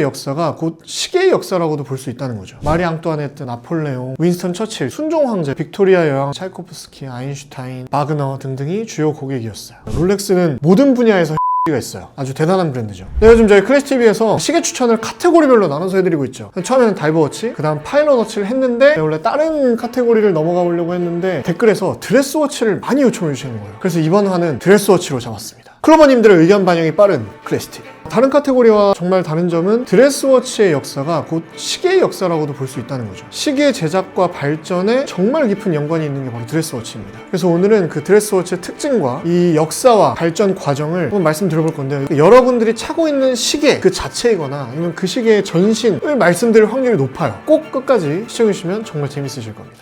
역사가 곧 시계의 역사라고도 볼 수 있다는 거죠. 마리 앙뚜아네트, 나폴레옹, 윈스턴 처칠, 순종 황제, 빅토리아 여왕, 차이코프스키, 아인슈타인, 바그너 등등이 주요 고객이었어요. 롤렉스는 모든 분야에서 가 있어요. 아주 대단한 브랜드죠. 요즘 저희 클래식TV에서 시계 추천을 카테고리별로 나눠서 해드리고 있죠. 처음에는 다이버워치, 그 다음 파일럿워치를 했는데 원래 다른 카테고리를 넘어가 보려고 했는데 댓글에서 드레스워치를 많이 요청해 주시는 거예요. 그래서 이번 화는 드레스워치로 잡았습니다. 클로버님들의 의견 반영이 빠른 클래식TV. 다른 카테고리와 정말 다른 점은 드레스워치의 역사가 곧 시계의 역사라고도 볼 수 있다는 거죠. 시계 제작과 발전에 정말 깊은 연관이 있는 게 바로 드레스워치입니다. 그래서 오늘은 그 드레스워치의 특징과 이 역사와 발전 과정을 한번 말씀드려볼 건데요. 여러분들이 차고 있는 시계 그 자체이거나 아니면 그 시계의 전신을 말씀드릴 확률이 높아요. 꼭 끝까지 시청해주시면 정말 재밌으실 겁니다.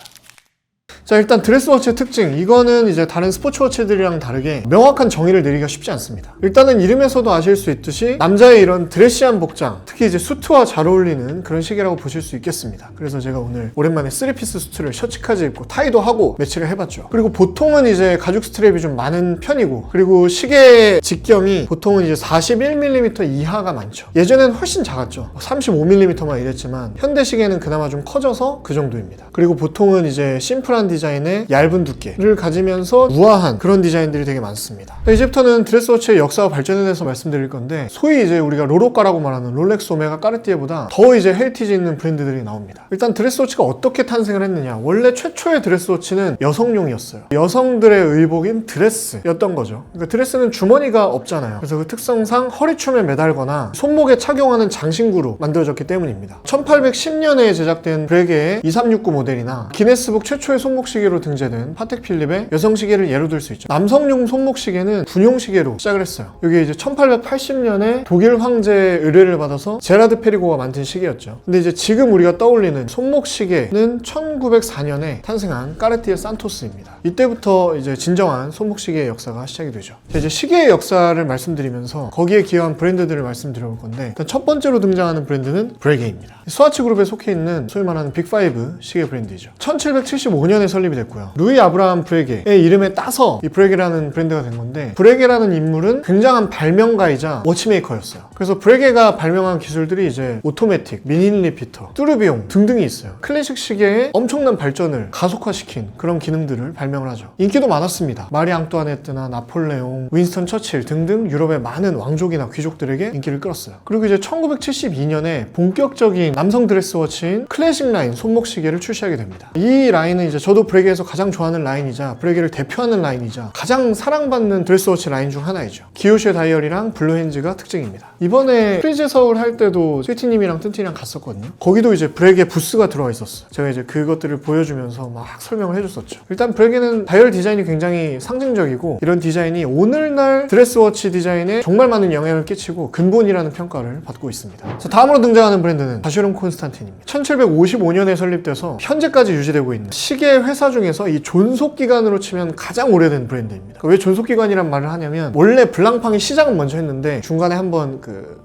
자, 일단 드레스워치의 특징, 이거는 이제 다른 스포츠워치들이랑 다르게 명확한 정의를 내리기가 쉽지 않습니다. 일단은 이름에서도 아실 수 있듯이 남자의 이런 드레시한 복장, 특히 이제 수트와 잘 어울리는 그런 시계라고 보실 수 있겠습니다. 그래서 제가 오늘 오랜만에 3피스 수트를 셔츠까지 입고 타이도 하고 매치를 해봤죠. 그리고 보통은 이제 가죽 스트랩이 좀 많은 편이고, 그리고 시계 직경이 보통은 이제 41mm 이하가 많죠. 예전에는 훨씬 작았죠. 35mm만 이랬지만 현대 시계는 그나마 좀 커져서 그 정도입니다. 그리고 보통은 이제 심플한 디자인의 얇은 두께를 가지면서 우아한 그런 디자인들이 되게 많습니다. 이제부터는 드레스워치의 역사와 발전에 대해서 말씀드릴 건데, 소위 이제 우리가 로로가라고 말하는 롤렉스, 오메가, 까르띠에보다 더 이제 헤리티지 있는 브랜드들이 나옵니다. 일단 드레스워치가 어떻게 탄생을 했느냐, 원래 최초의 드레스워치는 여성용이었어요. 여성들의 의복인 드레스였던 거죠. 그러니까 드레스는 주머니가 없잖아요. 그래서 그 특성상 허리춤에 매달거나 손목에 착용하는 장신구로 만들어졌기 때문입니다. 1810년에 제작된 브레게의 2369 모델이나 기네스북 최초의 손목시계로 등재된 파텍 필립의 여성시계를 예로 들 수 있죠. 남성용 손목시계는 군용시계로 시작을 했어요. 이게 이제 1880년에 독일 황제의 의뢰를 받아서 제라드 페리고가 만든 시계였죠. 근데 이제 지금 우리가 떠올리는 손목시계는 1904년에 탄생한 까르띠에 산토스입니다. 이때부터 이제 진정한 손목시계의 역사가 시작이 되죠. 이제 시계의 역사를 말씀드리면서 거기에 기여한 브랜드들을 말씀드려볼 건데, 일단 첫 번째로 등장하는 브랜드는 브레게입니다. 스와치 그룹에 속해 있는 소위 말하는 빅5 시계 브랜드이죠. 1775년에 설립이 됐고요. 루이 아브라함 브레게의 이름에 따서 이 브레게라는 브랜드가 된 건데, 브레게라는 인물은 굉장한 발명가이자 워치메이커였어요. 그래서 브레게가 발명한 기술들이 이제 오토매틱, 미니 리피터, 뚜르비용 등등이 있어요. 클래식 시계의 엄청난 발전을 가속화시킨 그런 기능들을 발명을 하죠. 인기도 많았습니다. 마리 앙뚜아네트나 나폴레옹, 윈스턴 처칠 등등 유럽의 많은 왕족이나 귀족들에게 인기를 끌었어요. 그리고 이제 1972년에 본격적인 남성 드레스워치인 클래식 라인 손목시계를 출시하게 됩니다. 이 라인은 이제 저도 브레게에서 가장 좋아하는 라인이자 브레게를 대표하는 라인이자 가장 사랑받는 드레스워치 라인 중 하나이죠. 기요시의 다이얼이랑 블루핸즈가 특징입니다. 이번에 프리즈 서울 할 때도 스위티님이랑 뜬티랑 갔었거든요. 거기도 이제 브레게 부스가 들어와 있었어요. 제가 이제 그것들을 보여주면서 막 설명을 해줬었죠. 일단 브레게는 다이얼 디자인이 굉장히 상징적이고, 이런 디자인이 오늘날 드레스워치 디자인에 정말 많은 영향을 끼치고 근본이라는 평가를 받고 있습니다. 자, 다음으로 등장하는 브랜드는 바쉐론 콘스탄틴입니다. 1755년에 설립돼서 현재까지 유지되고 있는 시계 회사 중에서 이 존속기간으로 치면 가장 오래된 브랜드입니다. 왜 존속기간이란 말을 하냐면, 원래 블랑팡이 시작은 먼저 했는데 중간에 한번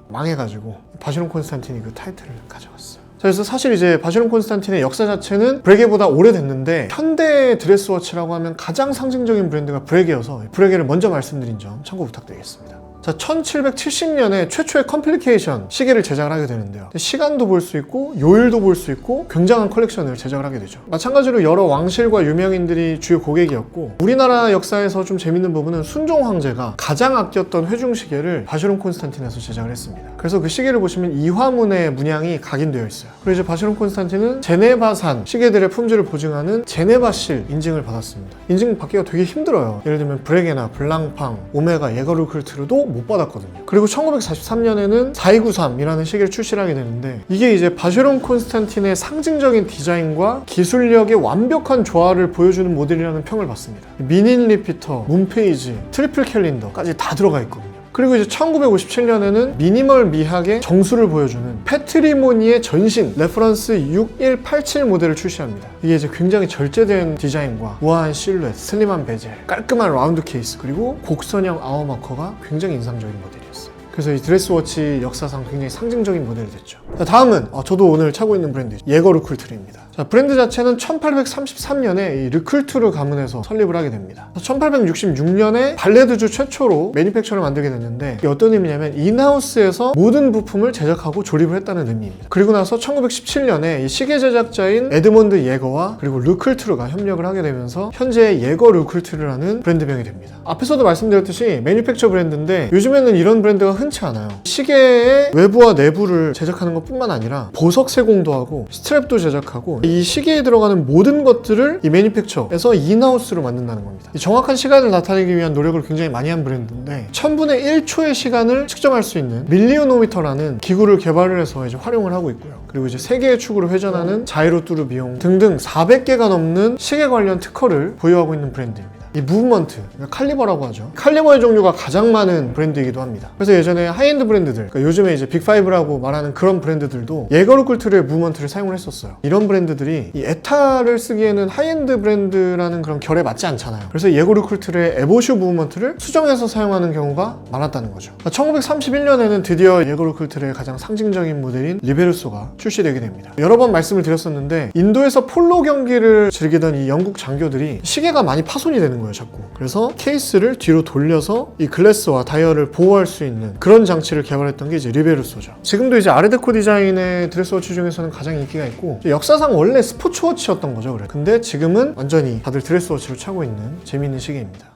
망해가지고 바쉐론 콘스탄틴이 그 타이틀을 가져갔어요. 그래서 사실 이제 바쉐론 콘스탄틴의 역사 자체는 브레게보다 오래됐는데, 현대 드레스워치라고 하면 가장 상징적인 브랜드가 브레게여서 브레게를 먼저 말씀드린 점 참고 부탁드리겠습니다. 자, 1770년에 최초의 컴플리케이션 시계를 제작을 하게 되는데요. 시간도 볼 수 있고 요일도 볼 수 있고 굉장한 컬렉션을 제작을 하게 되죠. 마찬가지로 여러 왕실과 유명인들이 주요 고객이었고, 우리나라 역사에서 좀 재밌는 부분은 순종 황제가 가장 아꼈던 회중시계를 바쉐론 콘스탄틴에서 제작을 했습니다. 그래서 그 시계를 보시면 이화문의 문양이 각인되어 있어요. 그리고 이제 바쉐론 콘스탄틴은 제네바산 시계들의 품질을 보증하는 제네바실 인증을 받았습니다. 인증 받기가 되게 힘들어요. 예를 들면 브레게나 블랑팡, 오메가, 예거르클트르도 못 받았거든요. 그리고 1943년에는 4293이라는 시계를 출시를 하게 되는데, 이게 이제 바쉐론 콘스탄틴의 상징적인 디자인과 기술력의 완벽한 조화를 보여주는 모델이라는 평을 받습니다. 미닌 리피터, 문페이지, 트리플 캘린더까지 다 들어가 있거든요. 그리고 이제 1957년에는 미니멀 미학의 정수를 보여주는 패트리모니의 전신 레퍼런스 6187 모델을 출시합니다. 이게 이제 굉장히 절제된 디자인과 우아한 실루엣, 슬림한 베젤, 깔끔한 라운드 케이스, 그리고 곡선형 아워마커가 굉장히 인상적인 모델이었어요. 그래서 이 드레스워치 역사상 굉장히 상징적인 모델이 됐죠. 자, 다음은 저도 오늘 차고 있는 브랜드 예거 르쿨트입니다. 자, 브랜드 자체는 1833년에 이 르쿨트르 가문에서 설립을 하게 됩니다. 1866년에 발레드주 최초로 매니팩처를 만들게 됐는데 이게 어떤 의미냐면 인하우스에서 모든 부품을 제작하고 조립을 했다는 의미입니다. 그리고 나서 1917년에 이 시계 제작자인 에드몬드 예거와 그리고 르쿨트르가 협력을 하게 되면서 현재의 예거 르쿨트르라는 브랜드명이 됩니다. 앞에서도 말씀드렸듯이 매니팩처 브랜드인데 요즘에는 이런 브랜드가 흔치 않아요. 시계의 외부와 내부를 제작하는 것 뿐만 아니라 보석 세공도 하고 스트랩도 제작하고 이 시계에 들어가는 모든 것들을 이 매니팩처에서 인하우스로 만든다는 겁니다. 이 정확한 시간을 나타내기 위한 노력을 굉장히 많이 한 브랜드인데 1000분의 1초의 시간을 측정할 수 있는 밀리오노미터라는 기구를 개발을 해서 이제 활용을 하고 있고요. 그리고 이제 3개의 축으로 회전하는 자이로뚜르 비용 등등 400개가 넘는 시계 관련 특허를 보유하고 있는 브랜드입니다. 이 무브먼트, 칼리버라고 하죠. 칼리버의 종류가 가장 많은 브랜드이기도 합니다. 그래서 예전에 하이엔드 브랜드들, 그러니까 요즘에 이제 빅5라고 말하는 그런 브랜드들도 예거 르쿨트르의 무브먼트를 사용을 했었어요. 이런 브랜드들이 이 에타를 쓰기에는 하이엔드 브랜드라는 그런 결에 맞지 않잖아요. 그래서 예거 르쿨트르의 에보슈 무브먼트를 수정해서 사용하는 경우가 많았다는 거죠. 1931년에는 드디어 예거 르쿨트르의 가장 상징적인 모델인 리베르소가 출시되게 됩니다. 여러 번 말씀을 드렸었는데 인도에서 폴로 경기를 즐기던 이 영국 장교들이 시계가 많이 파손이 되는 거예요, 자꾸. 그래서 케이스를 뒤로 돌려서 이 글래스와 다이얼을 보호할 수 있는 그런 장치를 개발했던 게 이제 리베르소죠. 지금도 이제 아르데코 디자인의 드레스워치 중에서는 가장 인기가 있고 역사상 원래 스포츠워치였던 거죠. 그래. 근데 지금은 완전히 다들 드레스워치로 차고 있는 재미있는 시계입니다.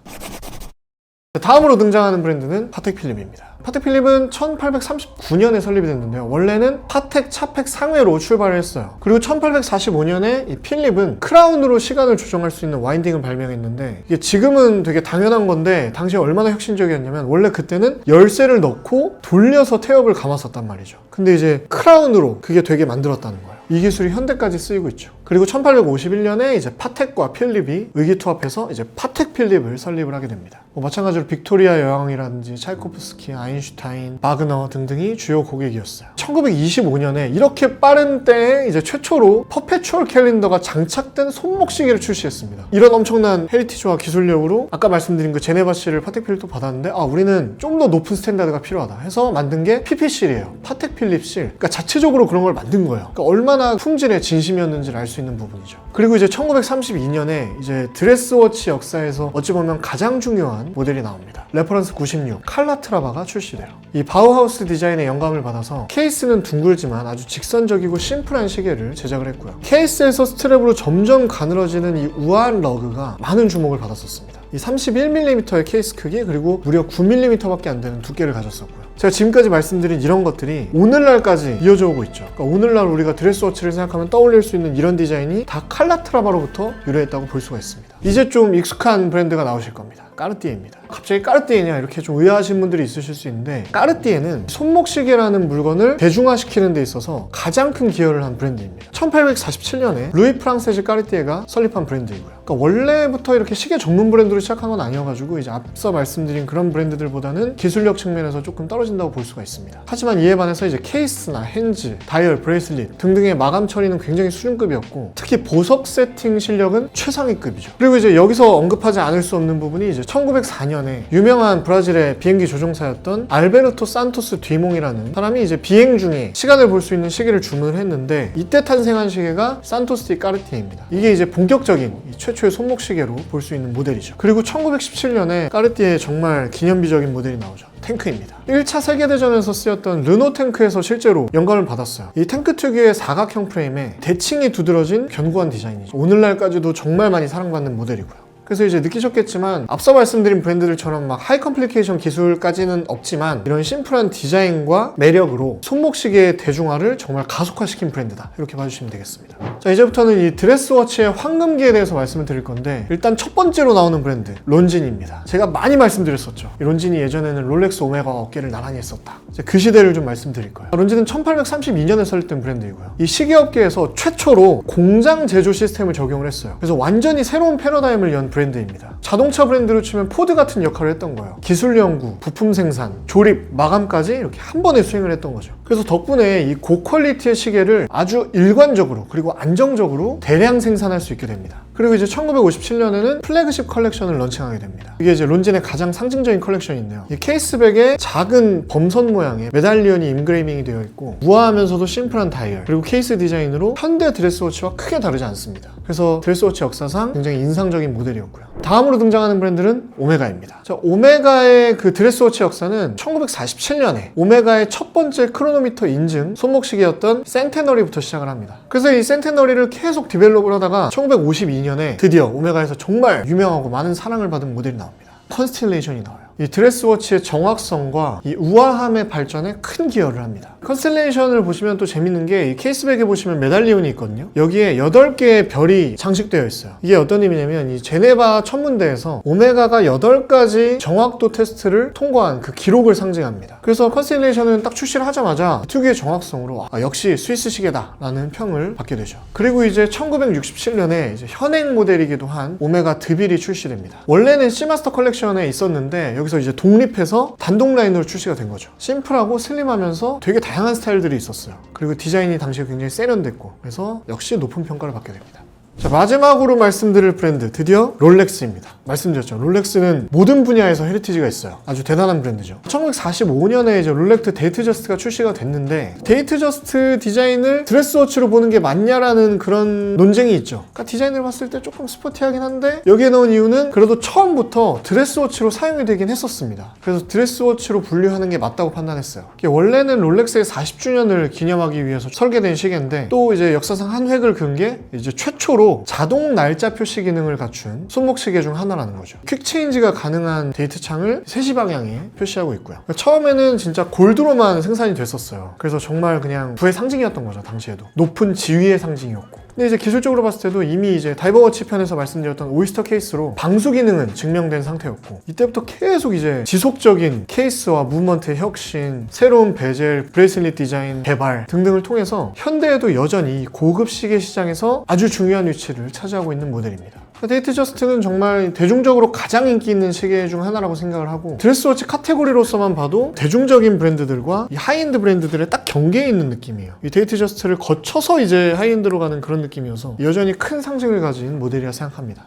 다음으로 등장하는 브랜드는 파텍 필립입니다. 파텍 필립은 1839년에 설립이 됐는데요. 원래는 파텍 차팩 상회로 출발을 했어요. 그리고 1845년에 이 필립은 크라운으로 시간을 조정할 수 있는 와인딩을 발명했는데 이게 지금은 되게 당연한 건데 당시에 얼마나 혁신적이었냐면 원래 그때는 열쇠를 넣고 돌려서 태엽을 감았었단 말이죠. 근데 이제 크라운으로 그게 되게 만들었다는 거예요. 이 기술이 현대까지 쓰이고 있죠. 그리고 1851년에 이제 파텍과 필립이 의기투합해서 이제 파텍 필립을 설립을 하게 됩니다. 마찬가지로 빅토리아 여왕이라든지 차이코프스키, 아인슈타인, 바그너 등등이 주요 고객이었어요. 1925년에 이렇게 빠른 때에 이제 최초로 퍼페추얼 캘린더가 장착된 손목시계를 출시했습니다. 이런 엄청난 헤리티지와 기술력으로 아까 말씀드린 그 제네바 실을 파텍 필립도 받았는데 우리는 좀 더 높은 스탠다드가 필요하다 해서 만든 게 PP실이에요. 파텍 필립 실. 그러니까 자체적으로 그런 걸 만든 거예요. 그러니까 얼마나 품질에 진심이었는지를 알 수 있는 부분이죠. 그리고 이제 1932년에 이제 드레스워치 역사에서 어찌 보면 가장 중요한 모델이 나옵니다. 레퍼런스 96 칼라트라바가 출시돼요. 이 바우하우스 디자인의 영감을 받아서 케이스는 둥글지만 아주 직선적이고 심플한 시계를 제작을 했고요. 케이스에서 스트랩으로 점점 가늘어지는 이 우아한 러그가 많은 주목을 받았었습니다. 이 31mm의 케이스 크기 그리고 무려 9mm밖에 안 되는 두께를 가졌었고요. 제가 지금까지 말씀드린 이런 것들이 오늘날까지 이어져 오고 있죠. 그러니까 오늘날 우리가 드레스워치를 생각하면 떠올릴 수 있는 이런 디자인이 다 칼라트라바로부터 유래했다고 볼 수가 있습니다. 이제 좀 익숙한 브랜드가 나오실 겁니다. 까르띠에입니다. 갑자기 까르띠에냐 이렇게 좀 의아하신 분들이 있으실 수 있는데 까르띠에는 손목시계라는 물건을 대중화시키는 데 있어서 가장 큰 기여를 한 브랜드입니다. 1847년에 루이 프랑세즈 까르띠에가 설립한 브랜드이고요. 그러니까 원래부터 이렇게 시계 전문 브랜드로 시작한 건 아니어가지고 이제 앞서 말씀드린 그런 브랜드들보다는 기술력 측면에서 조금 떨어진다고 볼 수가 있습니다. 하지만 이에 반해서 이제 케이스나 핸즈, 다이얼, 브레이슬릿 등등의 마감 처리는 굉장히 수준급이었고 특히 보석 세팅 실력은 최상위급이죠. 그리고 이제 여기서 언급하지 않을 수 없는 부분이 이제 1904년에 유명한 브라질의 비행기 조종사였던 알베르토 산토스 뒤몽이라는 사람이 이제 비행 중에 시간을 볼 수 있는 시계를 주문을 했는데 이때 탄생한 시계가 산토스 디 까르띠에입니다. 이게 이제 본격적인 최초의 손목시계로 볼 수 있는 모델이죠. 그리고 1917년에 까르띠에의 정말 기념비적인 모델이 나오죠. 탱크입니다. 1차 세계대전에서 쓰였던 르노 탱크에서 실제로 영감을 받았어요. 이 탱크 특유의 사각형 프레임에 대칭이 두드러진 견고한 디자인이죠. 오늘날까지도 정말 많이 사랑받는 모델이고요. 그래서 이제 느끼셨겠지만 앞서 말씀드린 브랜드들처럼 막 하이 컴플리케이션 기술까지는 없지만 이런 심플한 디자인과 매력으로 손목시계의 대중화를 정말 가속화시킨 브랜드다 이렇게 봐주시면 되겠습니다. 자, 이제부터는 이 드레스워치의 황금기에 대해서 말씀을 드릴 건데 일단 첫 번째로 나오는 브랜드 론진입니다. 제가 많이 말씀드렸었죠. 이 론진이 예전에는 롤렉스 오메가와 어깨를 나란히 했었다. 이제 그 시대를 좀 말씀드릴 거예요. 론진은 1832년에 설립된 브랜드이고요. 이 시계업계에서 최초로 공장 제조 시스템을 적용을 했어요. 그래서 완전히 새로운 패러다임을 연 브랜드입니다. 자동차 브랜드로 치면 포드 같은 역할을 했던 거예요. 기술 연구, 부품 생산, 조립, 마감까지 이렇게 한 번에 수행을 했던 거죠. 그래서 덕분에 이 고퀄리티의 시계를 아주 일관적으로 그리고 안정적으로 대량 생산할 수 있게 됩니다. 그리고 이제 1957년에는 플래그십 컬렉션을 런칭하게 됩니다. 이게 이제 론진의 가장 상징적인 컬렉션인데요. 이 케이스백에 작은 범선 모양의 메달리언이 임그레이빙이 되어 있고 우아하면서도 심플한 다이얼, 그리고 케이스 디자인으로 현대 드레스워치와 크게 다르지 않습니다. 그래서 드레스워치 역사상 굉장히 인상적인 모델이었고요. 다음으로 등장하는 브랜드는 오메가입니다. 자, 오메가의 그 드레스워치 역사는 1947년에 오메가의 첫 번째 크로노미터 인증 손목시계였던 센테너리부터 시작을 합니다. 그래서 이 센테너리를 계속 디벨롭을 하다가 1952년에 드디어 오메가에서 정말 유명하고 많은 사랑을 받은 모델이 나옵니다. 컨스텔레이션이 나와요. 이 드레스워치의 정확성과 이 우아함의 발전에 큰 기여를 합니다. 컨스텔레이션을 보시면 또 재밌는 게 이 케이스백에 보시면 메달리온이 있거든요. 여기에 8개의 별이 장식되어 있어요. 이게 어떤 의미냐면 이 제네바 천문대에서 오메가가 8가지 정확도 테스트를 통과한 그 기록을 상징합니다. 그래서 컨스텔레이션은 딱 출시를 하자마자 특유의 정확성으로 역시 스위스 시계다 라는 평을 받게 되죠. 그리고 이제 1967년에 이제 현행 모델이기도 한 오메가 드빌이 출시됩니다. 원래는 시마스터 컬렉션에 있었는데 여기서 이제 독립해서 단독 라인으로 출시가 된 거죠. 심플하고 슬림하면서 되게 다양한 스타일들이 있었어요. 그리고 디자인이 당시에 굉장히 세련됐고, 그래서 역시 높은 평가를 받게 됩니다. 자, 마지막으로 말씀드릴 브랜드, 드디어 롤렉스입니다. 말씀드렸죠. 롤렉스는 모든 분야에서 헤리티지가 있어요. 아주 대단한 브랜드죠. 1945년에 이제 롤렉스 데이트저스트가 출시가 됐는데, 데이트저스트 디자인을 드레스워치로 보는 게 맞냐라는 그런 논쟁이 있죠. 그러니까 디자인을 봤을 때 조금 스포티하긴 한데, 여기에 넣은 이유는 그래도 처음부터 드레스워치로 사용이 되긴 했었습니다. 그래서 드레스워치로 분류하는 게 맞다고 판단했어요. 원래는 롤렉스의 40주년을 기념하기 위해서 설계된 시계인데, 또 이제 역사상 한 획을 그은 게 이제 최초로 자동 날짜 표시 기능을 갖춘 손목시계 중 하나라는 거죠. 퀵 체인지가 가능한 데이트 창을 3시 방향에 표시하고 있고요. 처음에는 진짜 골드로만 생산이 됐었어요. 그래서 정말 그냥 부의 상징이었던 거죠. 당시에도 높은 지위의 상징이었고. 근데 이제 기술적으로 봤을 때도 이미 이제 다이버워치 편에서 말씀드렸던 오이스터 케이스로 방수 기능은 증명된 상태였고, 이때부터 계속 이제 지속적인 케이스와 무브먼트의 혁신, 새로운 베젤, 브레이슬릿 디자인 개발 등등을 통해서 현대에도 여전히 고급 시계 시장에서 아주 중요한 위치를 차지하고 있는 모델입니다. 데이트저스트는 정말 대중적으로 가장 인기 있는 시계 중 하나라고 생각을 하고, 드레스워치 카테고리로서만 봐도 대중적인 브랜드들과 이 하이엔드 브랜드들의 딱 경계에 있는 느낌이에요. 이 데이트저스트를 거쳐서 이제 하이엔드로 가는 그런 느낌이어서 여전히 큰 상징을 가진 모델이라 생각합니다.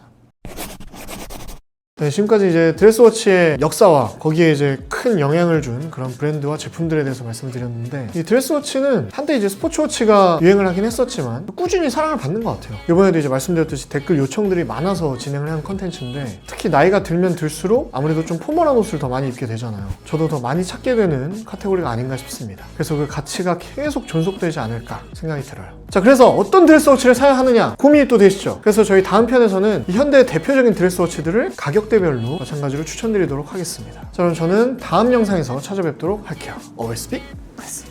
네, 지금까지 이제 드레스워치의 역사와 거기에 이제 큰 영향을 준 그런 브랜드와 제품들에 대해서 말씀드렸는데, 이 드레스워치는 한때 이제 스포츠워치가 유행을 하긴 했었지만 꾸준히 사랑을 받는 것 같아요. 이번에도 이제 말씀드렸듯이 댓글 요청들이 많아서 진행을 한 컨텐츠인데, 특히 나이가 들면 들수록 아무래도 좀 포멀한 옷을 더 많이 입게 되잖아요. 저도 더 많이 찾게 되는 카테고리가 아닌가 싶습니다. 그래서 그 가치가 계속 존속되지 않을까 생각이 들어요. 자, 그래서 어떤 드레스워치를 사야 하느냐 고민이 또 되시죠? 그래서 저희 다음 편에서는 이 현대의 대표적인 드레스워치들을 가격대별로 마찬가지로 추천드리도록 하겠습니다. 자, 그럼 저는 다음 영상에서 찾아뵙도록 할게요. Always be blessed.